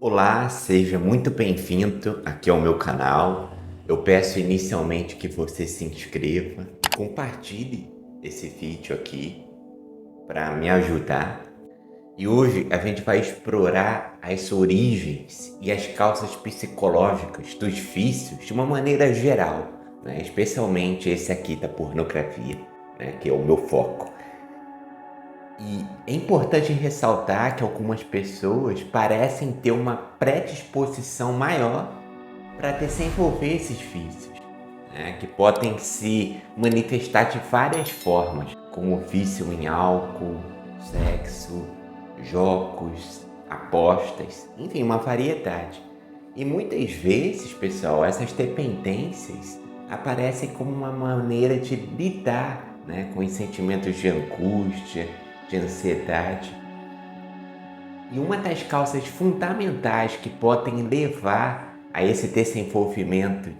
Olá, seja muito bem-vindo aqui ao meu canal. Eu peço inicialmente que você se inscreva e compartilhe esse vídeo aqui para me ajudar. E hoje a gente vai explorar as origens e as causas psicológicas dos vícios de uma maneira geral, né? Especialmente esse aqui da pornografia, né? Que é o meu foco. E é importante ressaltar que algumas pessoas parecem ter uma predisposição maior para desenvolver esses vícios, né? Que podem se manifestar de várias formas, como vício em álcool, sexo, jogos, apostas, enfim, uma variedade. E muitas vezes, pessoal, essas dependências aparecem como uma maneira de lidar, né, com os sentimentos de angústia, de ansiedade. E uma das causas fundamentais que podem levar a esse desenvolvimento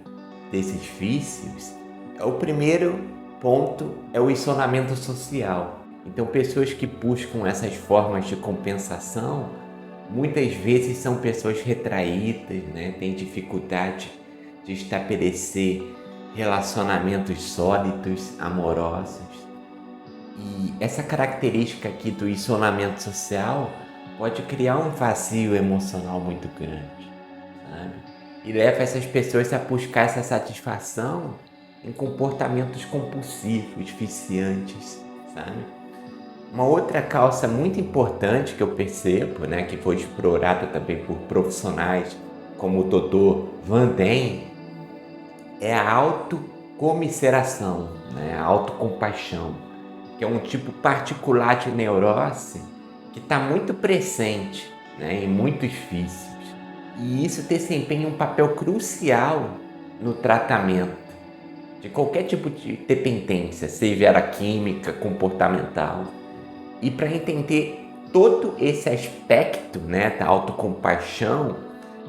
desses vícios, o primeiro ponto é o isolamento social. Então, pessoas que buscam essas formas de compensação, muitas vezes são pessoas retraídas, né? Têm dificuldade de estabelecer relacionamentos sólidos, amorosos. E essa característica aqui do isolamento social pode criar um vazio emocional muito grande, sabe? E leva essas pessoas a buscar essa satisfação em comportamentos compulsivos, viciantes, sabe? Uma outra causa muito importante que eu percebo, né, que foi explorada também por profissionais como o Dr. Van Damme, é a autocomiseração, né, a autocompaixão, que é um tipo particular de neurose que está muito presente, né, em muitos vícios. E isso desempenha um papel crucial no tratamento de qualquer tipo de dependência, seja ela química, comportamental. E para entender todo esse aspecto, né, da autocompaixão,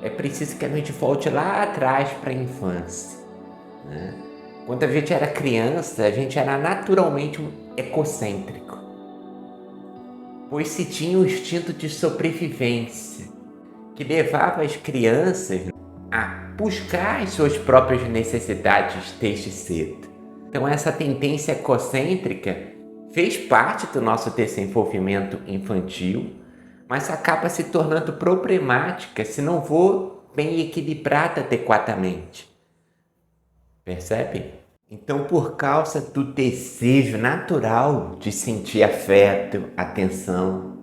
é preciso que a gente volte lá atrás para a infância, né? Quando a gente era criança, a gente era naturalmente um egocêntrico, pois se tinha o instinto de sobrevivência, que levava as crianças a buscar as suas próprias necessidades desde cedo. Então essa tendência egocêntrica fez parte do nosso desenvolvimento infantil, mas acaba se tornando problemática se não for bem equilibrada adequadamente. Percebe? Então, por causa do desejo natural de sentir afeto, atenção,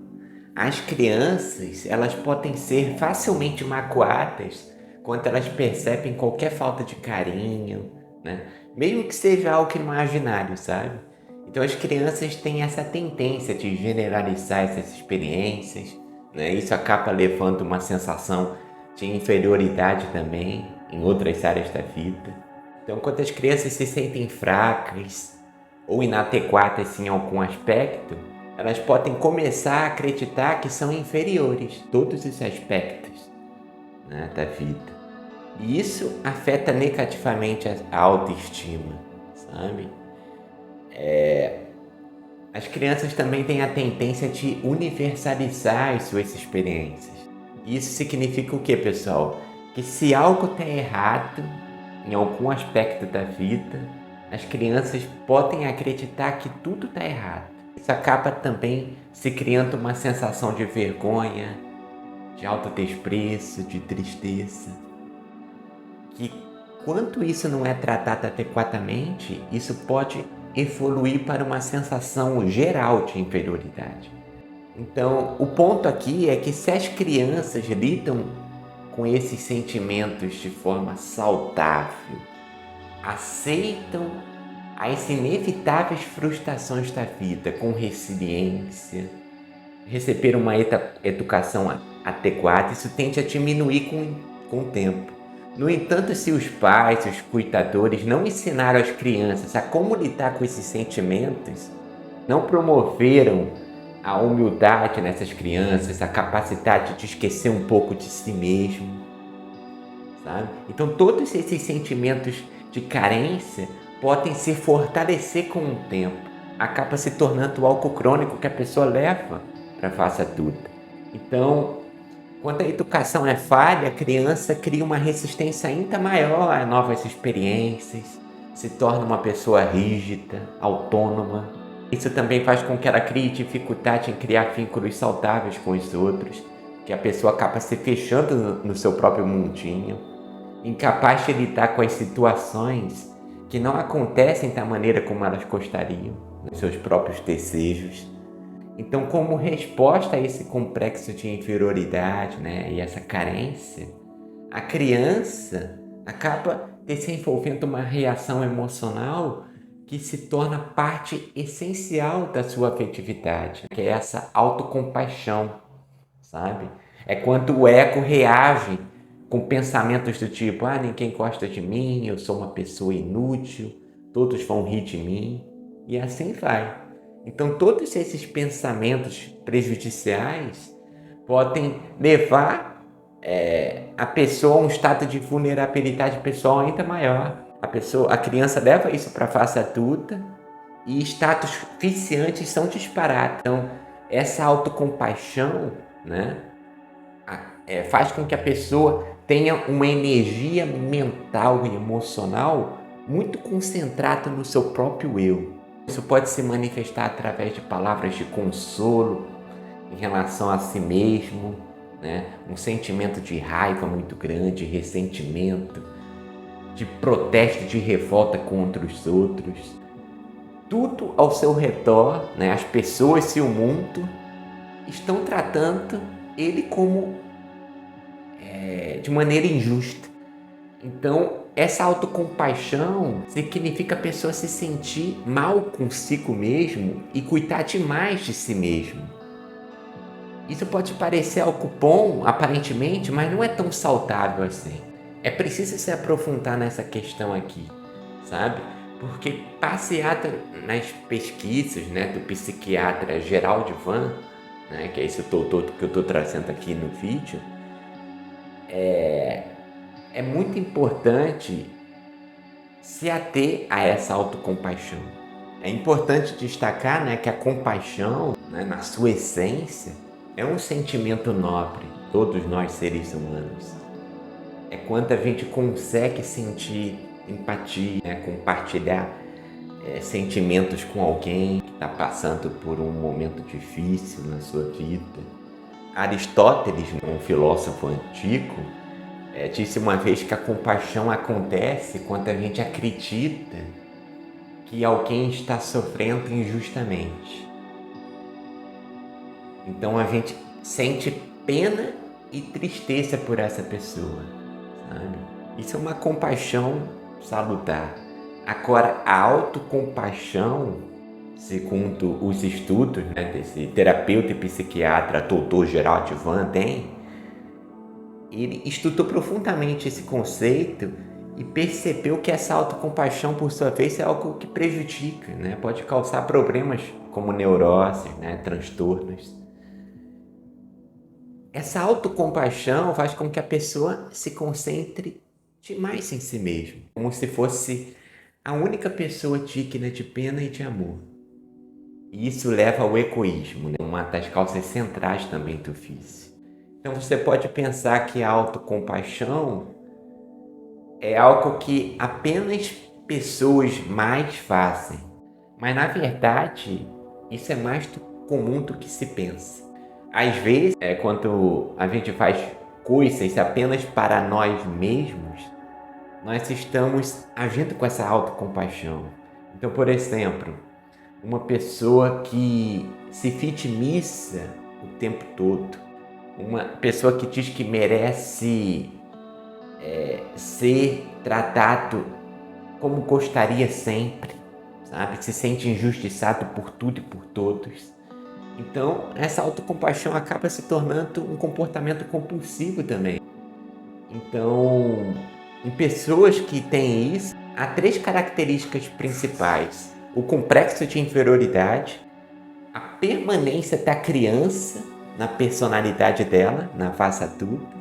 as crianças, elas podem ser facilmente magoadas quando elas percebem qualquer falta de carinho, né? Mesmo que seja algo imaginário, sabe? Então as crianças têm essa tendência de generalizar essas experiências, né? Isso acaba levando uma sensação de inferioridade também em outras áreas da vida. Então, quando as crianças se sentem fracas ou inadequadas em algum aspecto, elas podem começar a acreditar que são inferiores em todos os aspectos, né, da vida. E isso afeta negativamente a autoestima, sabe? As crianças também têm a tendência de universalizar as suas experiências. Isso significa o quê, pessoal? Que se algo está errado em algum aspecto da vida, as crianças podem acreditar que tudo está errado. Isso acaba também se criando uma sensação de vergonha, de autodesprezo, de tristeza. Que quando isso não é tratado adequadamente, isso pode evoluir para uma sensação geral de inferioridade. Então, o ponto aqui é que se as crianças lidam com esses sentimentos de forma saudável, aceitam as inevitáveis frustrações da vida com resiliência, receber uma educação adequada, isso tende a diminuir com o tempo. No entanto, se os pais, os cuidadores não ensinaram as crianças a como lidar com esses sentimentos, não promoveram a humildade nessas crianças, a capacidade de esquecer um pouco de si mesmo, sabe? Então todos esses sentimentos de carência podem se fortalecer com o tempo, acaba se tornando algo crônico que a pessoa leva para a face adulta. Então, Quando a educação é falha, a criança cria uma resistência ainda maior a novas experiências, se torna uma pessoa rígida, autônoma. Isso também faz com que ela crie dificuldade em criar vínculos saudáveis com os outros, que a pessoa acaba se fechando no seu próprio mundinho, incapaz de lidar com as situações que não acontecem da maneira como elas gostariam, nos seus próprios desejos. Então, como resposta a esse complexo de inferioridade, e essa carência, a criança acaba desenvolvendo uma reação emocional que se torna parte essencial da sua afetividade, que é essa autocompaixão, sabe? É quando o ego reage com pensamentos do tipo: ninguém gosta de mim, eu sou uma pessoa inútil, todos vão rir de mim, e assim vai. Então, todos esses pensamentos prejudiciais podem levar a pessoa a um estado de vulnerabilidade pessoal ainda maior. A criança leva isso para a fase adulta e status viciantes são disparados. Então, essa autocompaixão, faz com que a pessoa tenha uma energia mental e emocional muito concentrada no seu próprio eu. Isso pode se manifestar através de palavras de consolo em relação a si mesmo, um sentimento de raiva muito grande, ressentimento, de protesto, de revolta contra os outros. Tudo ao seu redor, as pessoas e o mundo estão tratando ele como de maneira injusta. Então, essa autocompaixão significa a pessoa se sentir mal consigo mesmo e cuidar demais de si mesmo. Isso pode parecer algo bom, aparentemente, mas não é tão saudável assim. É preciso se aprofundar nessa questão aqui, sabe? Porque baseada nas pesquisas do psiquiatra Gerald Van, que é esse doutor que eu estou trazendo aqui no vídeo, é muito importante se ater a essa autocompaixão. É importante destacar que a compaixão, na sua essência, é um sentimento nobre, todos nós seres humanos. É quando a gente consegue sentir empatia, compartilhar sentimentos com alguém que está passando por um momento difícil na sua vida. Aristóteles, um filósofo antigo, disse uma vez que a compaixão acontece quando a gente acredita que alguém está sofrendo injustamente. Então a gente sente pena e tristeza por essa pessoa, sabe? Isso é uma compaixão salutar. Agora, a autocompaixão, segundo os estudos desse terapeuta e psiquiatra Dr. Gerald Van Dien, ele estudou profundamente esse conceito e percebeu que essa autocompaixão, por sua vez, é algo que prejudica, pode causar problemas como neuroses, transtornos. Essa autocompaixão faz com que a pessoa se concentre demais em si mesma, como se fosse a única pessoa digna de pena e de amor. E isso leva ao egoísmo, uma das causas centrais também do vício. Então você pode pensar que a autocompaixão é algo que apenas pessoas mais fazem, mas na verdade isso é mais comum do que se pensa. Às vezes, quando a gente faz coisas apenas para nós mesmos, nós estamos agindo com essa autocompaixão. Então, por exemplo, uma pessoa que se vitimiza o tempo todo, uma pessoa que diz que merece ser tratado como gostaria sempre, sabe? Se sente injustiçado por tudo e por todos. Então, essa autocompaixão acaba se tornando um comportamento compulsivo também. Então, em pessoas que têm isso, há 3 características principais: o complexo de inferioridade, a permanência da criança na personalidade dela, na face adulta,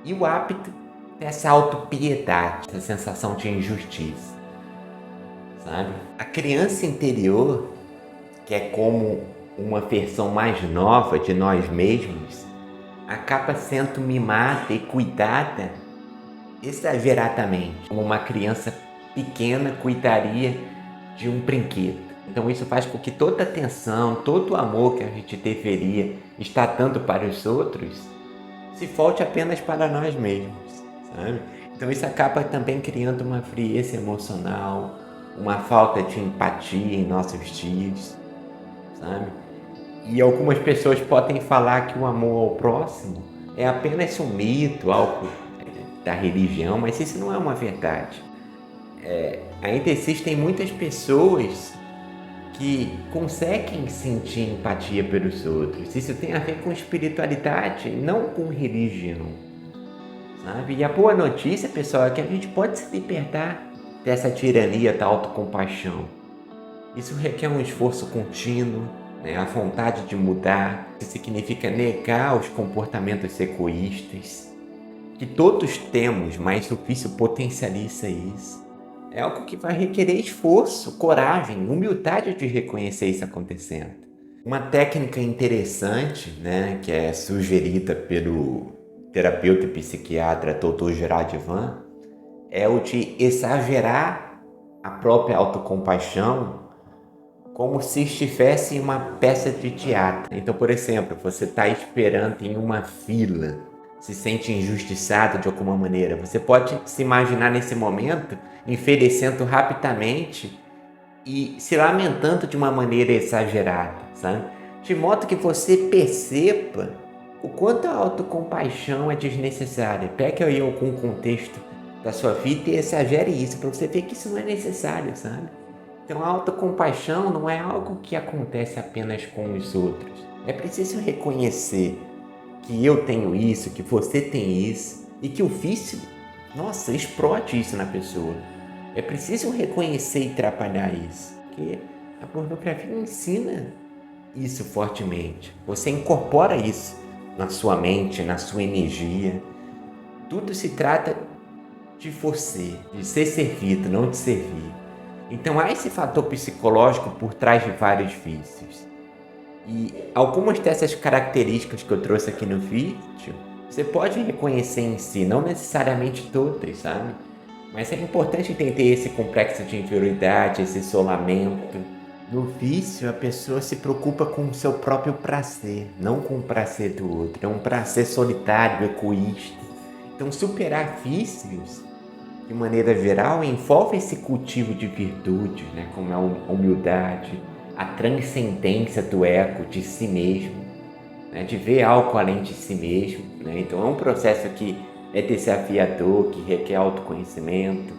e o hábito dessa autopiedade, essa sensação de injustiça, sabe? A criança interior, que é como uma versão mais nova de nós mesmos, acaba sendo mimada e cuidada exageradamente, como uma criança pequena cuidaria de um brinquedo. Então isso faz com que toda a atenção, todo o amor que a gente deveria estar dando para os outros se volte apenas para nós mesmos, sabe? Então isso acaba também criando uma frieza emocional, uma falta de empatia em nossos dias, sabe? E algumas pessoas podem falar que o amor ao próximo é apenas um mito, algo da religião, mas isso não é uma verdade. Ainda existem muitas pessoas que conseguem sentir empatia pelos outros. Isso tem a ver com espiritualidade, não com religião, sabe? E a boa notícia, pessoal, é que a gente pode se libertar dessa tirania da autocompaixão. Isso requer um esforço contínuo, né? A vontade de mudar. Isso significa negar os comportamentos egoístas, que todos temos, mas o vício potencializa isso. É algo que vai requerer esforço, coragem, humildade de reconhecer isso acontecendo. Uma técnica interessante, né, que é sugerida pelo terapeuta e psiquiatra Dr. Gerard Van, é o de exagerar a própria autocompaixão como se estivesse em uma peça de teatro. Então, por exemplo, você está esperando em uma fila, se sente injustiçado de alguma maneira. Você pode se imaginar nesse momento envelhecendo rapidamente e se lamentando de uma maneira exagerada, sabe? De modo que você perceba o quanto a autocompaixão é desnecessária. Pegue aí algum contexto da sua vida e exagere isso, para você ver que isso não é necessário, sabe? Então a autocompaixão não é algo que acontece apenas com os outros. É preciso reconhecer que eu tenho isso, que você tem isso e que o vício, nossa, explode isso na pessoa. É preciso reconhecer e trabalhar isso, porque a pornografia ensina isso fortemente. Você incorpora isso na sua mente, na sua energia. Tudo se trata de você, de ser servido, não de servir. Então há esse fator psicológico por trás de vários vícios. E algumas dessas características que eu trouxe aqui no vídeo, você pode reconhecer em si, não necessariamente todas, sabe? Mas é importante entender esse complexo de inferioridade, esse isolamento. No vício, a pessoa se preocupa com o seu próprio prazer, não com o prazer do outro. É um prazer solitário, egoísta. Então, superar vícios, de maneira geral, envolve esse cultivo de virtudes, né? Como a humildade, a transcendência do ego, de si mesmo, né? De ver algo além de si mesmo, né? Então é um processo que é desafiador, que requer autoconhecimento,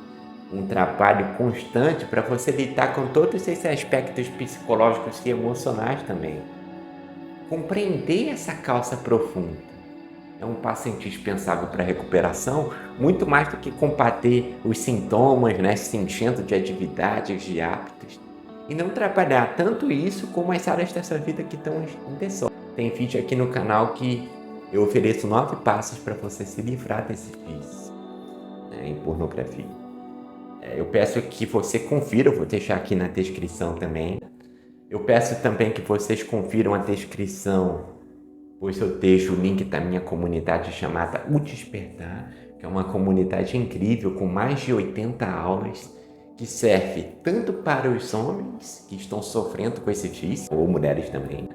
um trabalho constante para você lidar com todos esses aspectos psicológicos e emocionais também. Compreender essa causa profunda é um passo indispensável para a recuperação, muito mais do que combater os sintomas, né, se enchendo de atividades, de hábitos, e não trabalhar tanto isso como as áreas da sua vida que estão em desordem. Tem vídeo aqui no canal que eu ofereço 9 passos para você se livrar desse vício, né, em pornografia. Eu peço que você confira, eu vou deixar aqui na descrição também. Eu peço também que vocês confiram a descrição, pois eu deixo o link da minha comunidade chamada O Despertar, que é uma comunidade incrível com mais de 80 aulas, que serve tanto para os homens que estão sofrendo com esse vício, ou mulheres também,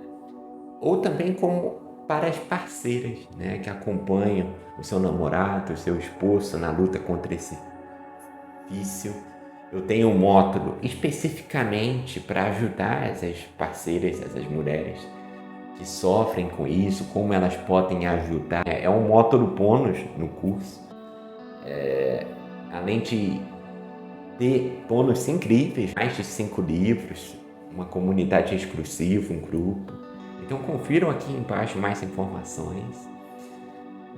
ou também como para as parceiras, né, que acompanham o seu namorado, o seu esposo na luta contra esse vício. Eu tenho um módulo especificamente para ajudar essas parceiras, essas mulheres que sofrem com isso, como elas podem ajudar. É um módulo bônus no curso. Além de ter bônus incríveis, mais de 5 livros, uma comunidade exclusiva, um grupo. Então confiram aqui embaixo mais informações.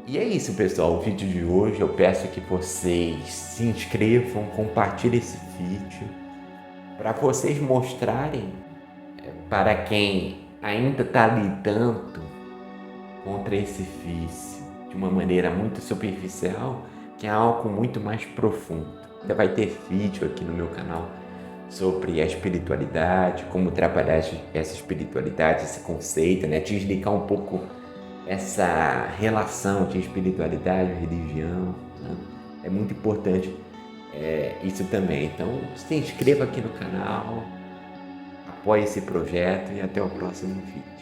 E é isso, pessoal, o vídeo de hoje. Eu peço que vocês se inscrevam, compartilhem esse vídeo para vocês mostrarem para quem ainda está lidando contra esse vício de uma maneira muito superficial, que é algo muito mais profundo. Ainda vai ter vídeo aqui no meu canal sobre a espiritualidade, como trabalhar essa espiritualidade, esse conceito, né? Desligar um pouco essa relação de espiritualidade e religião, né? É muito importante isso também. Então se inscreva aqui no canal, apoie esse projeto e até o próximo vídeo.